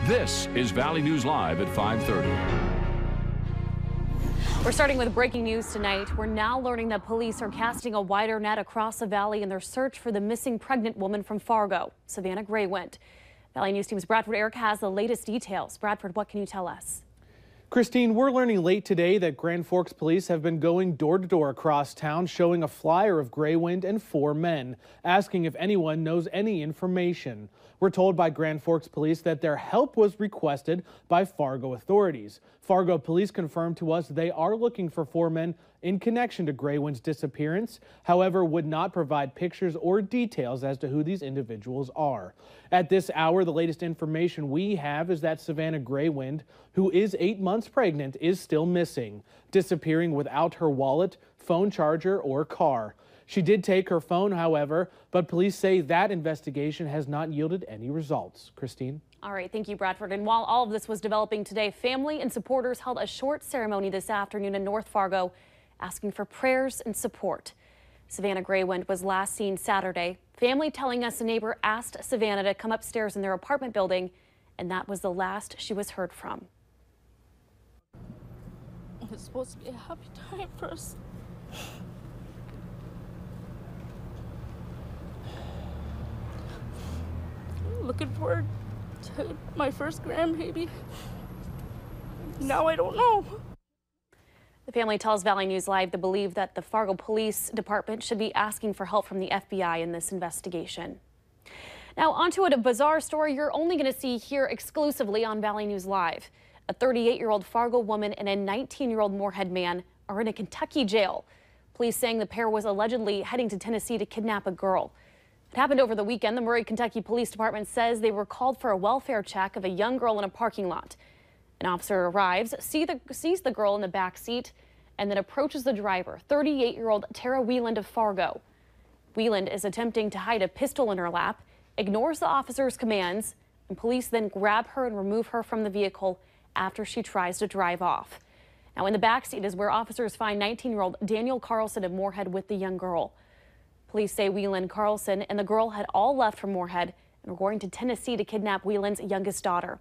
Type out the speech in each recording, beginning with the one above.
This is Valley News Live at 5:30. We're starting with breaking news tonight. We're now learning that police are casting a wider net across the valley in their search for the missing pregnant woman from Fargo, Savannah Greywind. Valley News Team's Bradford Eric has the latest details. Bradford, what can you tell us? Christine, we're learning late today that Grand Forks police have been going door to door across town showing a flyer of Greywind and 4 men, asking if anyone knows any information. We're told by Grand Forks police that their help was requested by Fargo authorities. Fargo police confirmed to us they are looking for 4 men in connection to Greywind's disappearance, however, would not provide pictures or details as to who these individuals are. At this hour, the latest information we have is that Savannah Greywind, who is 8 months pregnant, is still missing, disappearing without her wallet, phone charger, or car. She did take her phone, however, but police say that investigation has not yielded any results. Christine? All right, thank you, Bradford. And while all of this was developing today, family and supporters held a short ceremony this afternoon in North Fargo, asking for prayers and support. Savannah Greywind was last seen Saturday. Family telling us a neighbor asked Savannah to come upstairs in their apartment building, and that was the last she was heard from. It's supposed to be a happy time for us. Looking forward to my first grandbaby. Now I don't know. The family tells Valley News Live they believe that the Fargo Police Department should be asking for help from the FBI in this investigation. Now onto a bizarre story you're only going to see here exclusively on Valley News Live. A 38-year-old Fargo woman and a 19-year-old Moorhead man are in a Kentucky jail. Police saying the pair was allegedly heading to Tennessee to kidnap a girl. It happened over the weekend. The Murray, Kentucky Police Department says they were called for a welfare check of a young girl in a parking lot. An officer arrives, sees the girl in the back seat, and then approaches the driver, 38-year-old Tara Wieland of Fargo. Wieland is attempting to hide a pistol in her lap, ignores the officer's commands, and police then grab her and remove her from the vehicle after she tries to drive off. Now, in the back seat is where officers find 19-year-old Daniel Carlson of Moorhead with the young girl. Police say Wieland, Carlson, and the girl had all left from Moorhead and were going to Tennessee to kidnap Wieland's youngest daughter.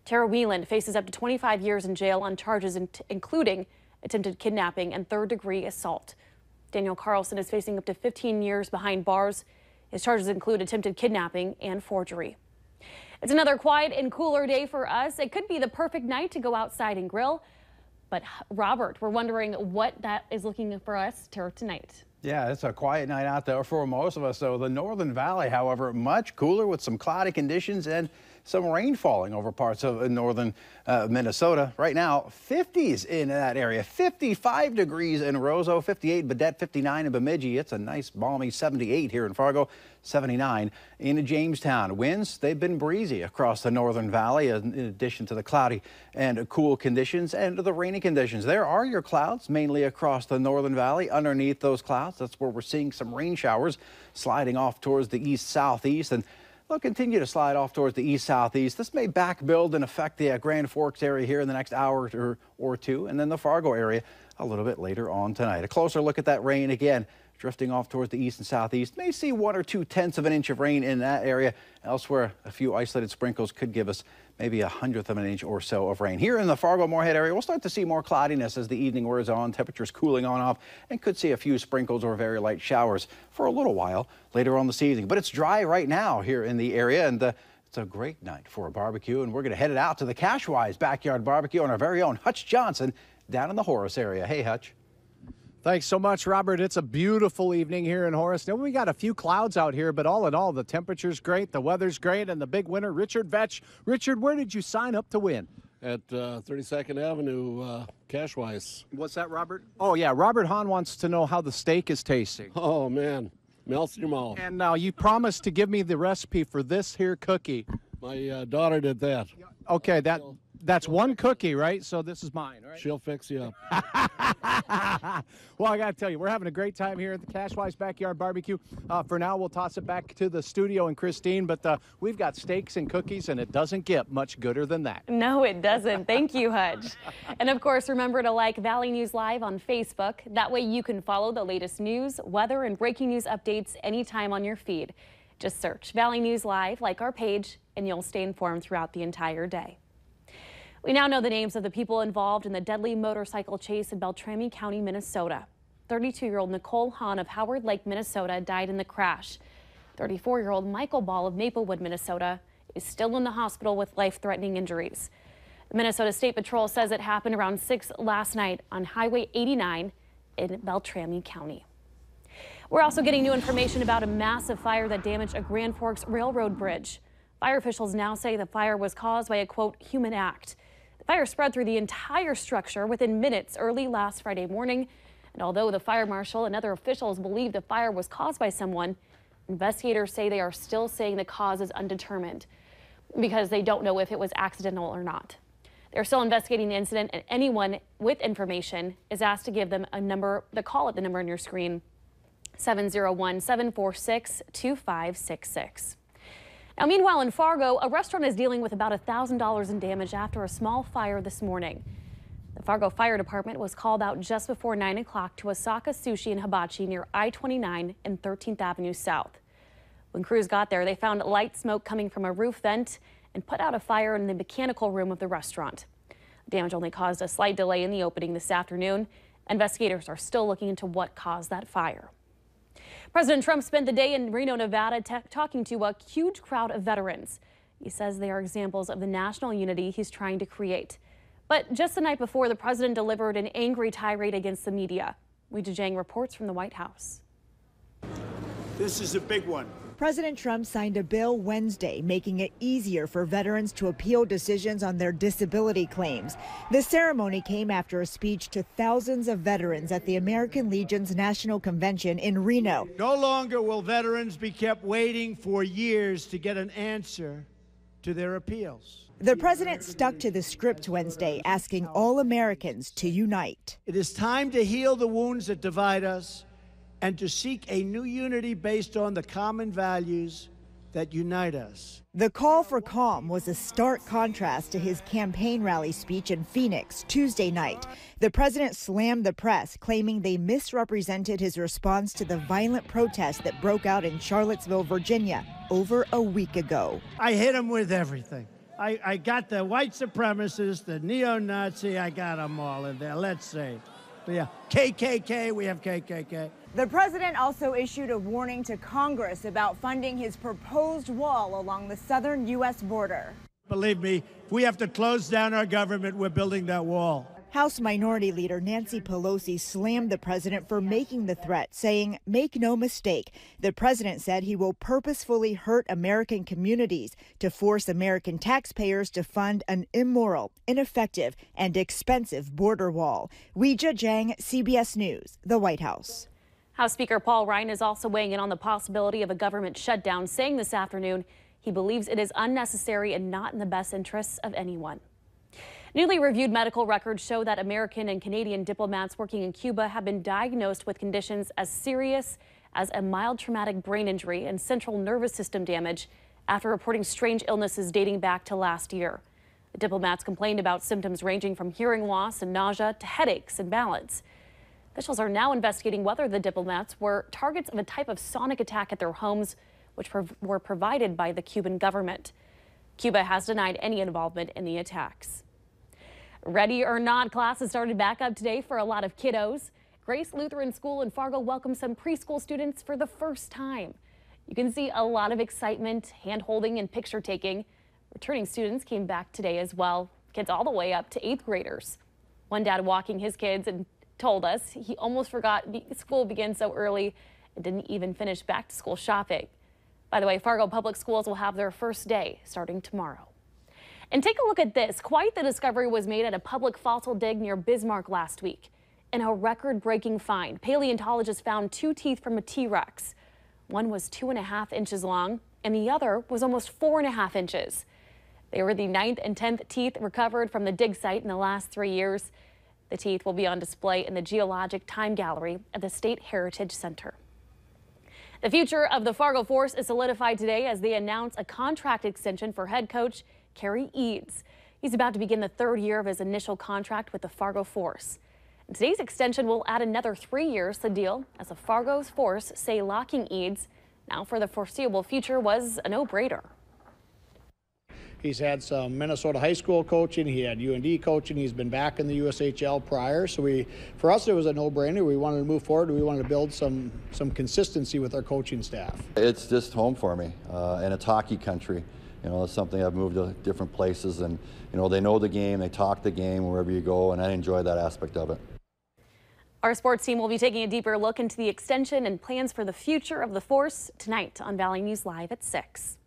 Tara Wieland faces up to 25 years in jail on charges including attempted kidnapping and third-degree assault. Daniel Carlson is facing up to 15 years behind bars. His charges include attempted kidnapping and forgery. It's another quiet and cooler day for us. It could be the perfect night to go outside and grill. But Robert, we're wondering what that is looking for us tonight. Yeah, it's a quiet night out there for most of us. So the Northern Valley, however, much cooler with some cloudy conditions and some rain falling over parts of northern Minnesota. Right now, 50s in that area, 55 degrees in Roseau, 58 in Baudette, 59 in Bemidji. It's a nice balmy 78 here in Fargo, 79 in Jamestown. Winds, they've been breezy across the Northern Valley in addition to the cloudy and cool conditions and the rainy conditions. There are your clouds mainly across the Northern Valley. Underneath those clouds, that's where we're seeing some rain showers sliding off towards the east-southeast, and they'll continue to slide off towards the east-southeast. This may back build and affect the Grand Forks area here in the next hour or two, and then the Fargo area a little bit later on tonight. A closer look at that rain again, drifting off towards the east and southeast. May see 1 or 2/10 of an inch of rain in that area. Elsewhere, a few isolated sprinkles could give us maybe 1/100 of an inch or so of rain. Here in the Fargo-Moorhead area, we'll start to see more cloudiness as the evening wears on. Temperatures cooling on off, and could see a few sprinkles or very light showers for a little while later on this evening. But it's dry right now here in the area, and it's a great night for a barbecue. And we're going to head it out to the Cashwise Backyard Barbecue on our very own Hutch Johnson down in the Horace area. Hey, Hutch. Thanks so much, Robert. It's a beautiful evening here in Horace. Now, we got a few clouds out here, but all in all, the temperature's great, the weather's great, and the big winner, Richard Vetch. Richard, where did you sign up to win? At 32nd Avenue, Cashwise. What's that, Robert? Oh, yeah, Robert Hahn wants to know how the steak is tasting. Oh, man. Melts in your mouth. And now you promised to give me the recipe for this here cookie. My daughter did that. Okay, that's one cookie, right? So this is mine, right? She'll fix you up. Well, I got to tell you, we're having a great time here at the Cashwise Backyard Barbecue. For now, we'll toss it back to the studio and Christine, but we've got steaks and cookies, and it doesn't get much gooder than that. No, it doesn't. Thank you, Hutch. And of course, remember to like Valley News Live on Facebook. That way you can follow the latest news, weather, and breaking news updates anytime on your feed. Just search Valley News Live, like our page, and you'll stay informed throughout the entire day. We now know the names of the people involved in the deadly motorcycle chase in Beltrami County, Minnesota. 32-year-old Nicole Hahn of Howard Lake, Minnesota died in the crash. 34-year-old Michael Ball of Maplewood, Minnesota is still in the hospital with life-threatening injuries. The Minnesota State Patrol says it happened around 6 last night on Highway 89 in Beltrami County. We're also getting new information about a massive fire that damaged a Grand Forks railroad bridge. Fire officials now say the fire was caused by a, quote, human act. The fire spread through the entire structure within minutes early last Friday morning. And although the fire marshal and other officials believe the fire was caused by someone, investigators say they are still saying the cause is undetermined because they don't know if it was accidental or not. They're still investigating the incident, and anyone with information is asked to give them a number, the call at the number on your screen, 701-746-2566. Now, meanwhile, in Fargo, a restaurant is dealing with about $1,000 in damage after a small fire this morning. The Fargo Fire Department was called out just before 9 o'clock to Osaka Sushi and Hibachi near I-29 and 13th Avenue South. When crews got there, they found light smoke coming from a roof vent and put out a fire in the mechanical room of the restaurant. Damage only caused a slight delay in the opening this afternoon. Investigators are still looking into what caused that fire. President Trump spent the day in Reno, Nevada, talking to a huge crowd of veterans. He says they are examples of the national unity he's trying to create. But just the night before, the president delivered an angry tirade against the media. Weijia Jiang reports from the White House. This is a big one. President Trump signed a bill Wednesday making it easier for veterans to appeal decisions on their disability claims. The ceremony came after a speech to thousands of veterans at the American Legion's National Convention in Reno. No longer will veterans be kept waiting for years to get an answer to their appeals. The president stuck to the script Wednesday, asking all Americans to unite. It is time to heal the wounds that divide us and to seek a new unity based on the common values that unite us. The call for calm was a stark contrast to his campaign rally speech in Phoenix Tuesday night. The president slammed the press, claiming they misrepresented his response to the violent protest that broke out in Charlottesville, Virginia, over a week ago. I hit him with everything. I got the white supremacist, the neo-Nazi, I got them all in there, let's say. Yeah, KKK, we have KKK. The president also issued a warning to Congress about funding his proposed wall along the southern U.S. border. Believe me, if we have to close down our government, we're building that wall. House Minority Leader Nancy Pelosi slammed the president for making the threat, saying, "Make no mistake, the president said he will purposefully hurt American communities to force American taxpayers to fund an immoral, ineffective, and expensive border wall." Weijia Jiang, CBS News, the White House. House Speaker Paul Ryan is also weighing in on the possibility of a government shutdown, saying this afternoon he believes it is unnecessary and not in the best interests of anyone. Newly reviewed medical records show that American and Canadian diplomats working in Cuba have been diagnosed with conditions as serious as a mild traumatic brain injury and central nervous system damage after reporting strange illnesses dating back to last year. The diplomats complained about symptoms ranging from hearing loss and nausea to headaches and balance. Officials are now investigating whether the diplomats were targets of a type of sonic attack at their homes, which were provided by the Cuban government. Cuba has denied any involvement in the attacks. Ready or not, classes started back up today for a lot of kiddos. Grace Lutheran School in Fargo welcomed some preschool students for the first time. You can see a lot of excitement, hand-holding, and picture-taking. Returning students came back today as well, kids all the way up to 8th graders. One dad walking his kids and told us he almost forgot school began so early and didn't even finish back-to-school shopping. By the way, Fargo Public Schools will have their first day starting tomorrow. And take a look at this. Quite the discovery was made at a public fossil dig near Bismarck last week. In a record-breaking find, paleontologists found 2 teeth from a T-Rex. One was 2.5 inches long, and the other was almost 4.5 inches. They were the 9th and 10th teeth recovered from the dig site in the last 3 years. The teeth will be on display in the Geologic Time Gallery at the State Heritage Center. The future of the Fargo Force is solidified today as they announce a contract extension for head coach Kerry Eads. He's about to begin the 3rd year of his initial contract with the Fargo Force. And today's extension will add another 3 years to the deal, as the Fargo's Force say locking Eads now for the foreseeable future was a no-brainer. He's had some Minnesota high school coaching. He had UND coaching. He's been back in the USHL prior. So for us, it was a no-brainer. We wanted to move forward. We wanted to build some consistency with our coaching staff. It's just home for me, and it's hockey country. You know, it's something I've moved to different places, and you know, they know the game, they talk the game wherever you go, and I enjoy that aspect of it. Our sports team will be taking a deeper look into the extension and plans for the future of the Force tonight on Valley News Live at 6.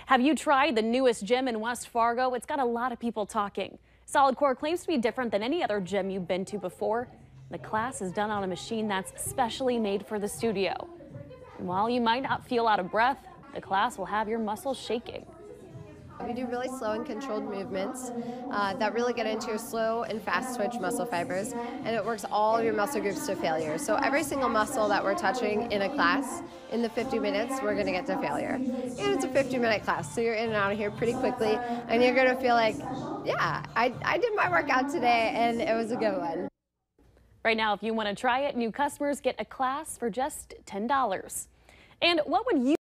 Have you tried the newest gym in West Fargo? It's got a lot of people talking. Solid Core claims to be different than any other gym you've been to before. The class is done on a machine that's specially made for the studio. And while you might not feel out of breath, the class will have your muscles shaking. We do really slow and controlled movements that really get into your slow and fast twitch muscle fibers, and it works all of your muscle groups to failure. So every single muscle that we're touching in a class, in the 50 minutes, we're going to get to failure. And it's a 50-minute class, so you're in and out of here pretty quickly, and you're going to feel like, yeah, I did my workout today, and it was a good one. Right now, if you want to try it, new customers get a class for just $10. And what would you